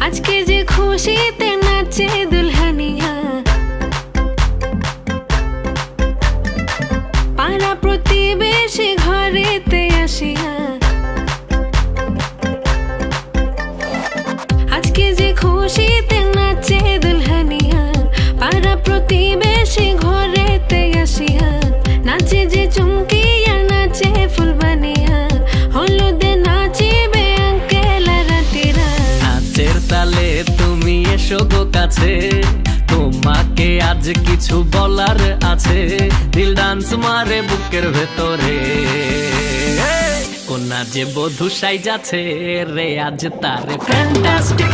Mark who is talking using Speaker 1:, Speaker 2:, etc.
Speaker 1: আজকে যে খুশিতে নাচে দুলহানিয়া, পাড়া প্রতিবেশী ঘরেতে আসিয়া। আজকে যে খুশিতে নাচে দুলহানিয়া, পাড়া প্রতিবেশী ঘরেতে আসিয়া। নাচে যে চুমকিয়া নাচে ফুলবানিয়া, হলুদে নাচিবে আঙ্কেল আর আন্টিরা।
Speaker 2: নাচের তালে তুমি এসো গো কাছে, তোমাকে আজ কিছু বলার আছে। দিল ডান্স মারে বুকের ভেতরে, কোনা যে বধূ সাইজাছে রে আজ তারে ফ্যান্টাস্টিক